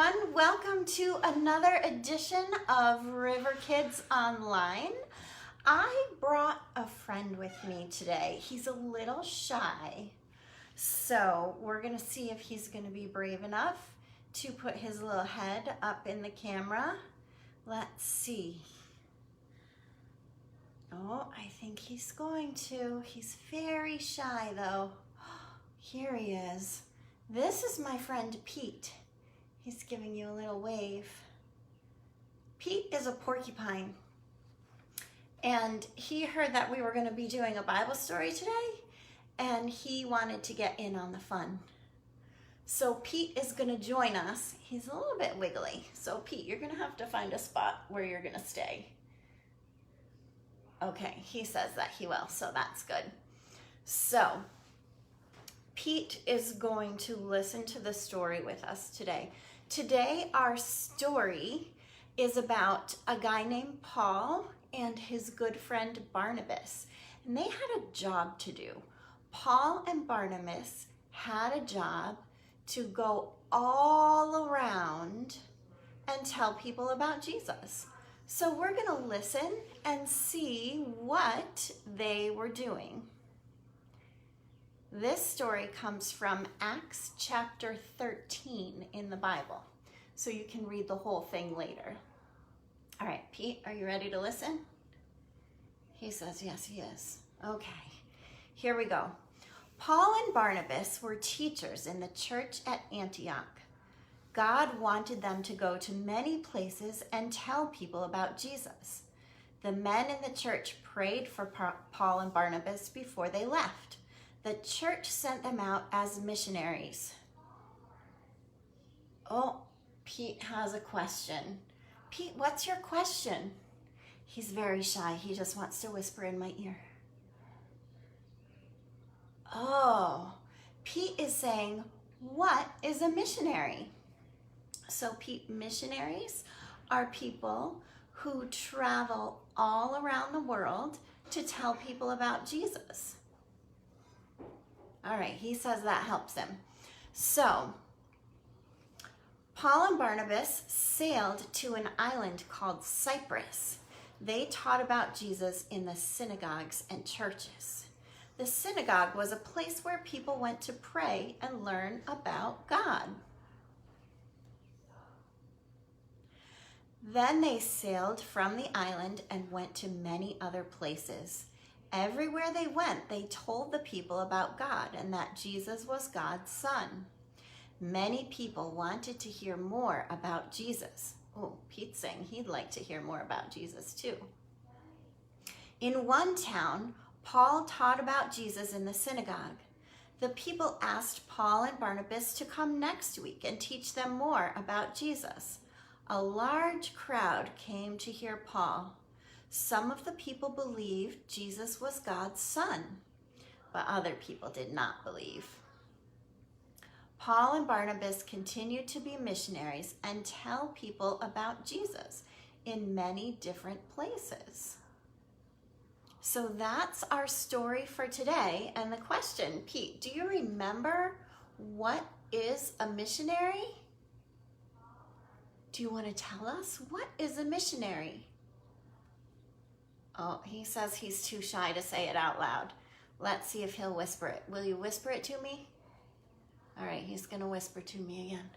everyone. Welcome to another edition of River Kids Online. I brought a friend with me today. He's a little shy, so we're gonna see if he's gonna be brave enough to put his little head up in the camera. Let's see. Oh, I think he's going to. He's very shy though. Here he is. This is my friend Pete. He's giving you a little wave. Pete is a porcupine, and he heard that we were going to be doing a Bible story today, and he wanted to get in on the fun. So Pete is going to join us. He's a little bit wiggly. So Pete, you're going to have to find a spot where you're going to stay. Okay, he says that he will, so that's good. So Pete is going to listen to the story with us today. Today, our story is about a guy named Paul and his good friend Barnabas. And they had a job to do. Paul and Barnabas had a job to go all around and tell people about Jesus. So we're going to listen and see what they were doing. This story comes from Acts chapter 13 in the Bible, so you can read the whole thing later. All right, Pete, are you ready to listen? He says yes, he is. Okay, here we go. Paul and Barnabas were teachers in the church at Antioch. God wanted them to go to many places and tell people about Jesus. The men in the church prayed for Paul and Barnabas before they left. The church sent them out as missionaries. Oh, Pete has a question. Pete, what's your question? He's very shy. He just wants to whisper in my ear. Oh, Pete is saying, what is a missionary? So Pete, missionaries are people who travel all around the world to tell people about Jesus. All right, he says that helps him. So, Paul and Barnabas sailed to an island called Cyprus. They taught about Jesus in the synagogues and churches. The synagogue was a place where people went to pray and learn about God. Then they sailed from the island and went to many other places. Everywhere they went, they told the people about God and that Jesus was God's son. Many people wanted to hear more about Jesus. Oh, Pete's saying he'd like to hear more about Jesus too. In one town, Paul taught about Jesus in the synagogue. The people asked Paul and Barnabas to come next week and teach them more about Jesus. A large crowd came to hear Paul. Some of the people believed Jesus was God's son, but other people did not believe. Paul and Barnabas continued to be missionaries and tell people about Jesus in many different places. So that's our story for today. And the question, Pete, do you remember what is a missionary? Do you want to tell us what is a missionary? Oh, he says he's too shy to say it out loud. Let's see if he'll whisper it. Will you whisper it to me? All right, he's going to whisper to me again.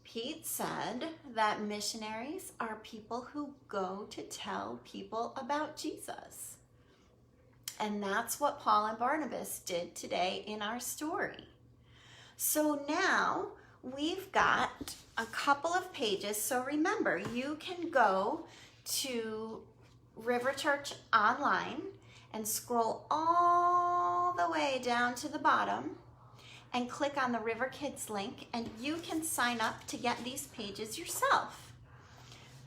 Pete said that missionaries are people who go to tell people about Jesus. And that's what Paul and Barnabas did today in our story. So now we've got a couple of pages. So remember, you can go to River Church Online and scroll all the way down to the bottom and click on the River Kids link, and you can sign up to get these pages yourself.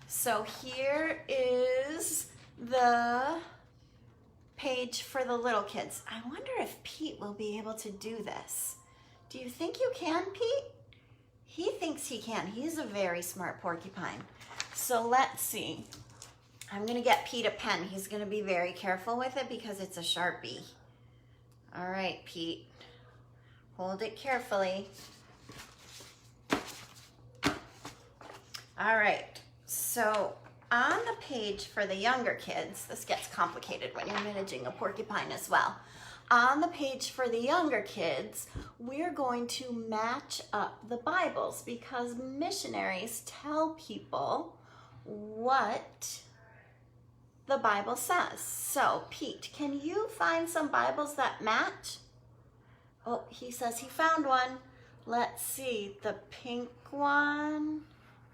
So here is the page for the little kids. I wonder if Pete will be able to do this. Do you think you can, Pete? He thinks he can. He's a very smart porcupine. So let's see. I'm going to get Pete a pen. He's going to be very careful with it because it's a Sharpie. All right, Pete. Hold it carefully. All right, so on the page for the younger kids, this gets complicated when you're managing a porcupine as well. On the page for the younger kids, we're going to match up the Bibles because missionaries tell people what the Bible says. So, Pete, can you find some Bibles that match? Oh, he says he found one. Let's see, the pink one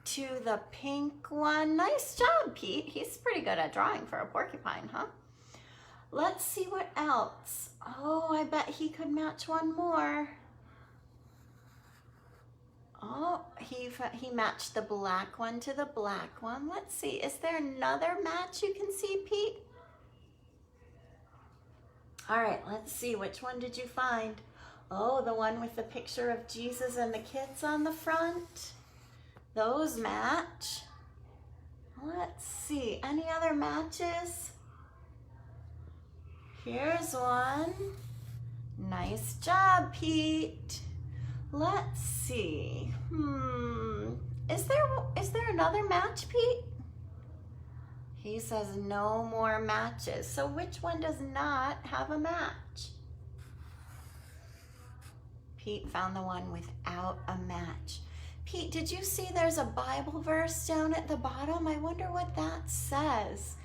to the pink one. Nice job, Pete. He's pretty good at drawing for a porcupine, huh? Let's see what else. Oh, I bet he could match one more. Oh, he matched the black one to the black one. Let's see, is there another match you can see, Pete? All right, let's see, which one did you find? Oh, the one with the picture of Jesus and the kids on the front. Those match. Let's see, any other matches? Here's one. Nice job, Pete. Let's see. Is there another match, Pete? He says no more matches. So which one does not have a match? Pete found the one without a match. Pete, did you see there's a Bible verse down at the bottom? I wonder what that says.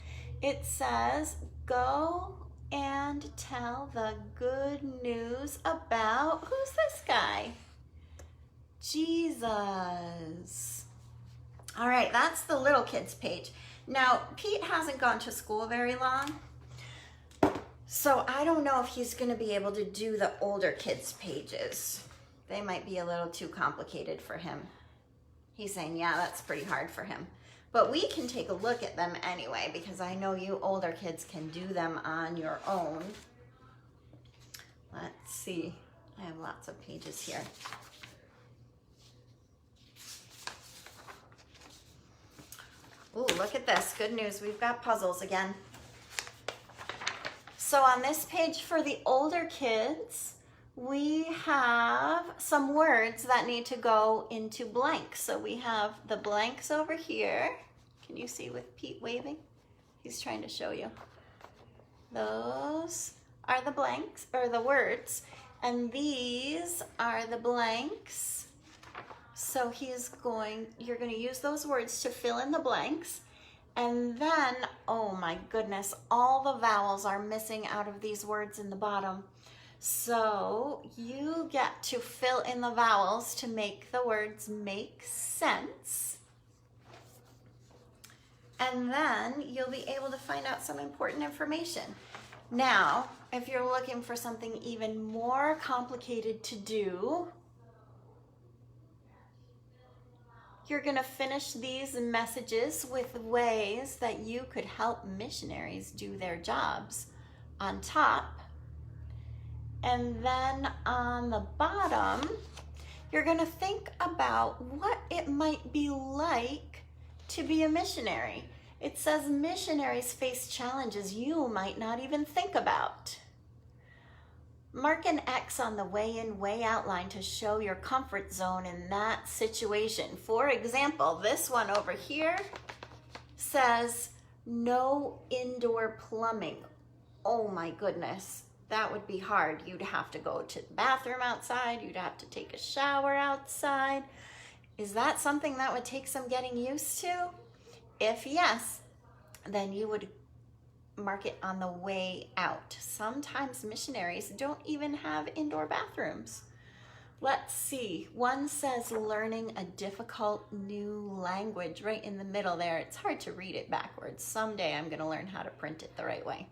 It says, go and tell the good news about, who's this guy? Jesus. All right, that's the little kids page. Now, Pete hasn't gone to school very long, so I don't know if he's going to be able to do the older kids pages. They might be a little too complicated for him. He's saying, yeah, that's pretty hard for him. But we can take a look at them anyway, because I know you older kids can do them on your own. Let's see. I have lots of pages here. Ooh, look at this. Good news. We've got puzzles again. So on this page for the older kids, we have some words that need to go into blanks. So we have the blanks over here. Can you see with Pete waving? He's trying to show you. Those are the blanks, or the words, and these are the blanks. So you're going to use those words to fill in the blanks. And then, oh my goodness, all the vowels are missing out of these words in the bottom. So you get to fill in the vowels to make the words make sense. And then you'll be able to find out some important information. Now, if you're looking for something even more complicated to do, you're going to finish these messages with ways that you could help missionaries do their jobs on top. And then on the bottom, you're going to think about what it might be like to be a missionary. It says missionaries face challenges you might not even think about. Mark an X on the way in, way out line to show your comfort zone in that situation. For example, this one over here says no indoor plumbing. Oh my goodness, that would be hard. You'd have to go to the bathroom outside. You'd have to take a shower outside. Is that something that would take some getting used to? If yes, then you would mark it on the way out. Sometimes missionaries don't even have indoor bathrooms. Let's see. One says learning a difficult new language right in the middle there. It's hard to read it backwards. Someday I'm going to learn how to print it the right way.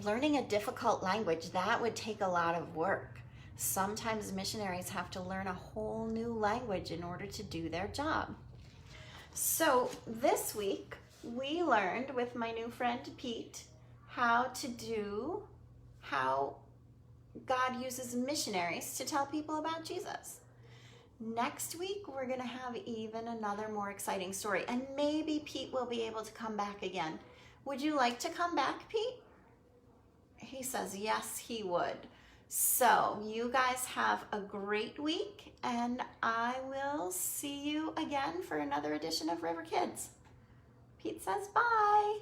Learning a difficult language, that would take a lot of work. Sometimes missionaries have to learn a whole new language in order to do their job. So this week, we learned with my new friend Pete how God uses missionaries to tell people about Jesus. Next week, we're going to have even another more exciting story, and maybe Pete will be able to come back again. Would you like to come back, Pete? He says yes, he would. So you guys have a great week, and I will see you again for another edition of River Kids. Pete says bye.